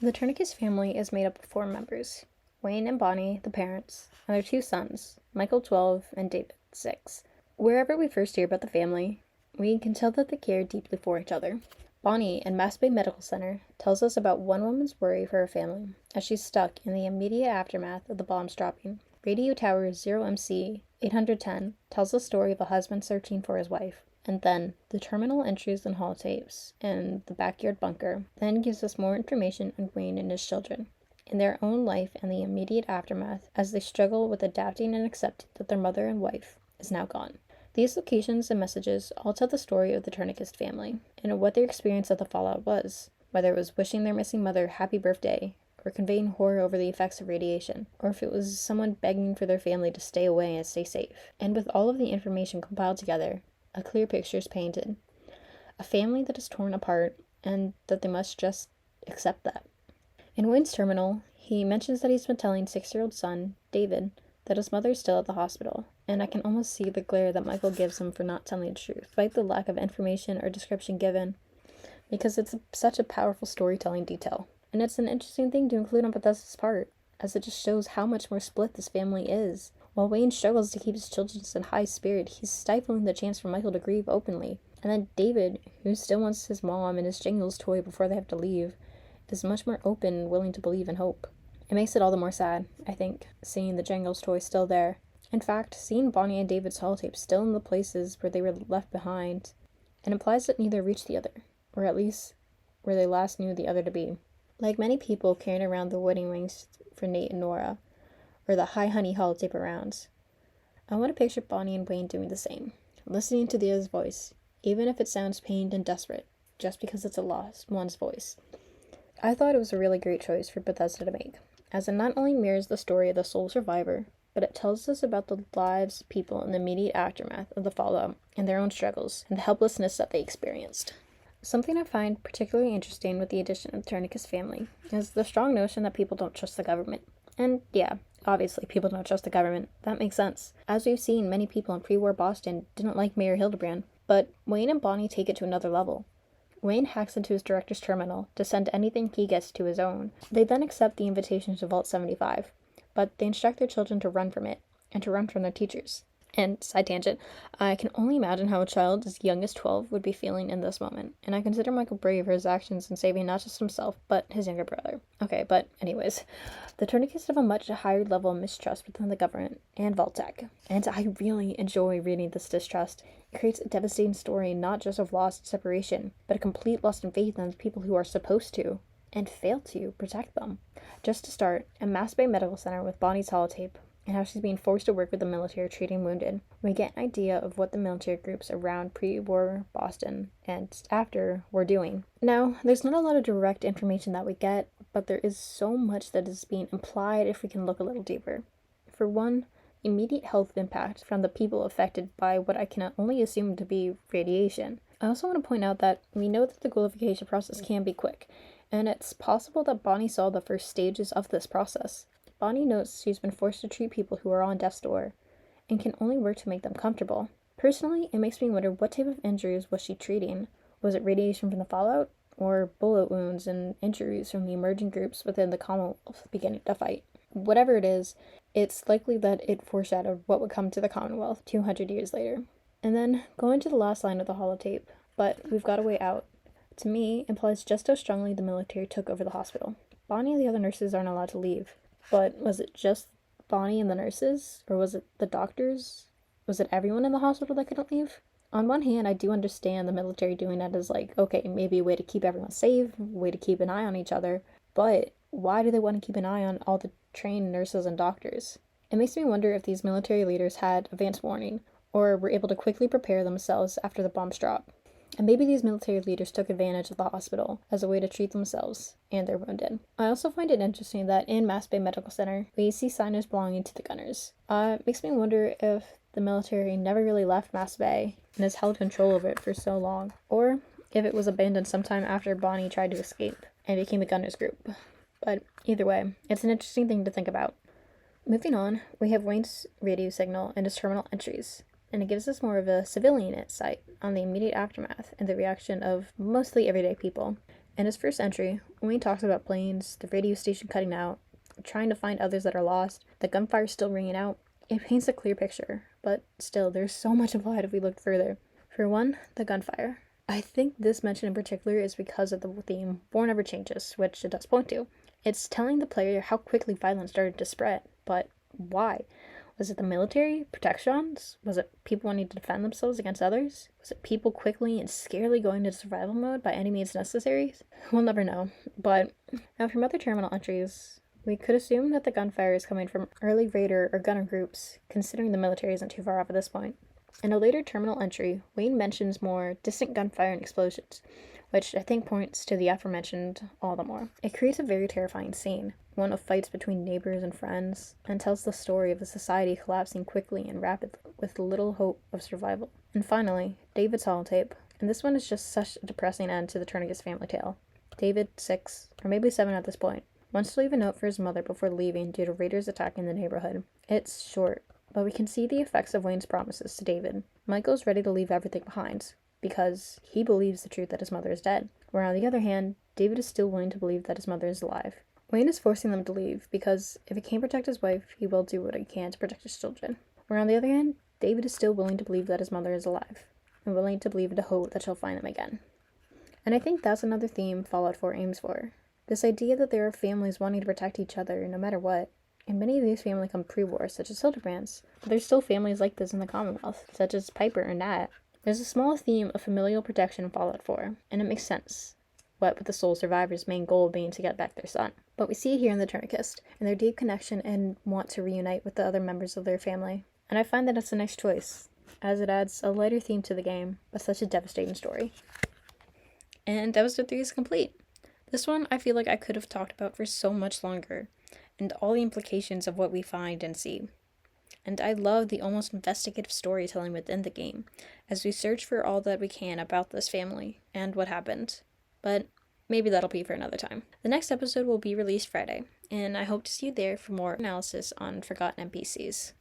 The Tournquist family is made up of 4 members: Wayne and Bonnie, the parents, and their 2 sons, Michael 12 and David 6. Wherever we first hear about the family, we can tell that they care deeply for each other. Bonnie in Mass Bay Medical Center tells us about one woman's worry for her family as she's stuck in the immediate aftermath of the bombs dropping. Radio Tower 0MC 810 tells the story of a husband searching for his wife. And then, the terminal entries and holotapes in the backyard bunker then gives us more information on Wayne and his children, in their own life and the immediate aftermath as they struggle with adapting and accepting that their mother and wife is now gone. These locations and messages all tell the story of the Tournquist family, and what their experience of the fallout was, whether it was wishing their missing mother happy birthday, or conveying horror over the effects of radiation, or if it was someone begging for their family to stay away and stay safe. And with all of the information compiled together, a clear picture is painted. A family that is torn apart, and that they must just accept that. In Wayne's terminal, he mentions that he's been telling 6-year-old son, David, that his mother is still at the hospital, and I can almost see the glare that Michael gives him for not telling the truth, despite the lack of information or description given, because it's such a powerful storytelling detail. And it's an interesting thing to include on Bethesda's part, as it just shows how much more split this family is. While Wayne struggles to keep his children in high spirit, he's stifling the chance for Michael to grieve openly. And then David, who still wants his mom and his Jingles toy before they have to leave, is much more open and willing to believe and hope. It makes it all the more sad, I think, seeing the Jingles toy still there. In fact, seeing Bonnie and David's holotapes still in the places where they were left behind, it implies that neither reached the other, or at least where they last knew the other to be. Like many people carrying around the wedding rings for Nate and Nora, or the Hi Honey holotape around, I want to picture Bonnie and Wayne doing the same, listening to the other's voice, even if it sounds pained and desperate, just because it's a lost one's voice. I thought it was a really great choice for Bethesda to make, as it not only mirrors the story of the sole survivor, but it tells us about the lives of people in the immediate aftermath of the fallout and their own struggles and the helplessness that they experienced. Something I find particularly interesting with the addition of the Tournquist family is the strong notion that people don't trust the government. And yeah, obviously people don't trust the government. That makes sense. As we've seen, many people in pre-war Boston didn't like Mayor Hildebrand, but Wayne and Bonnie take it to another level. Wayne hacks into his director's terminal to send anything he gets to his own. They then accept the invitation to Vault 75, but they instruct their children to run from it, and to run from their teachers. And, side tangent, I can only imagine how a child as young as 12 would be feeling in this moment, and I consider Michael brave for his actions in saving not just himself, but his younger brother. Okay, but anyways, the Tourniquets have a much higher level of mistrust within the government and Vault-Tec, and I really enjoy reading this distrust. It creates a devastating story not just of loss and separation, but a complete loss in faith in the people who are supposed to, and fail to, protect them. Just to start, at Mass Bay Medical Center with Bonnie's holotape, and how she's being forced to work with the military treating wounded, we get an idea of what the military groups around pre-war Boston and after were doing. Now, there's not a lot of direct information that we get, but there is so much that is being implied if we can look a little deeper. For one, immediate health impact from the people affected by what I can only assume to be radiation. I also want to point out that we know that the glorification process can be quick, and it's possible that Bonnie saw the first stages of this process. Bonnie notes she's been forced to treat people who are on death's door, and can only work to make them comfortable. Personally, it makes me wonder what type of injuries was she treating? Was it radiation from the fallout, or bullet wounds and injuries from the emerging groups within the Commonwealth beginning to fight? Whatever it is, it's likely that it foreshadowed what would come to the Commonwealth 200 years later. And then, going to the last line of the holotape, but we've got a way out, to me, implies just how strongly the military took over the hospital. Bonnie and the other nurses aren't allowed to leave. But was it just Bonnie and the nurses? Or was it the doctors? Was it everyone in the hospital that couldn't leave? On one hand, I do understand the military doing that as like, okay, maybe a way to keep everyone safe, a way to keep an eye on each other. But why do they want to keep an eye on all the trained nurses and doctors? It makes me wonder if these military leaders had advance warning, or were able to quickly prepare themselves after the bombs dropped. And maybe these military leaders took advantage of the hospital as a way to treat themselves and their wounded. I also find it interesting that in Mass Bay Medical Center, we see signers belonging to the gunners. It makes me wonder if the military never really left Mass Bay and has held control of it for so long, or if it was abandoned sometime after Bonnie tried to escape and became a gunners group. But either way, it's an interesting thing to think about. Moving on, we have Wayne's radio signal and his terminal entries, and it gives us more of a civilian insight on the immediate aftermath and the reaction of mostly everyday people. In his first entry, Wayne talks about planes, the radio station cutting out, trying to find others that are lost, the gunfire still ringing out. It paints a clear picture, but still, there's so much implied if we look further. For one, the gunfire. I think this mention in particular is because of the theme, War Never Changes, which it does point to. It's telling the player how quickly violence started to spread, but why? Was it the military? Protections? Was it people wanting to defend themselves against others? Was it people quickly and scarily going into survival mode by any means necessary? We'll never know. But now from other terminal entries, we could assume that the gunfire is coming from early raider or gunner groups, considering the military isn't too far off at this point. In a later terminal entry, Wayne mentions more distant gunfire and explosions, which I think points to the aforementioned all the more. It creates a very terrifying scene, one of fights between neighbors and friends, and tells the story of a society collapsing quickly and rapidly, with little hope of survival. And finally, David's holotape, and this one is just such a depressing end to the Tournquist family tale. David, 6, or maybe 7 at this point, wants to leave a note for his mother before leaving due to raiders attacking the neighborhood. It's short, but we can see the effects of Wayne's promises to David. Michael's ready to leave everything behind, because he believes the truth that his mother is dead. Where on the other hand, David is still willing to believe that his mother is alive. Wayne is forcing them to leave, because if he can't protect his wife, he will do what he can to protect his children. Where on the other hand, David is still willing to believe that his mother is alive, and willing to believe in the hope that she'll find him again. And I think that's another theme Fallout 4 aims for. This idea that there are families wanting to protect each other no matter what. And many of these families come pre-war, such as Hildebrand's, but there's still families like this in the Commonwealth, such as Piper and Nat. There's a small theme of familial protection in Fallout 4, and it makes sense, what with the sole survivor's main goal being to get back their son. But we see it here in the Tournquist, and their deep connection and want to reunite with the other members of their family. And I find that it's a nice choice, as it adds a lighter theme to the game, but such a devastating story. And episode 3 is complete. This one I feel like I could have talked about for so much longer, and all the implications of what we find and see. And I love the almost investigative storytelling within the game, as we search for all that we can about this family and what happened. But maybe that'll be for another time. The next episode will be released Friday, and I hope to see you there for more analysis on forgotten NPCs.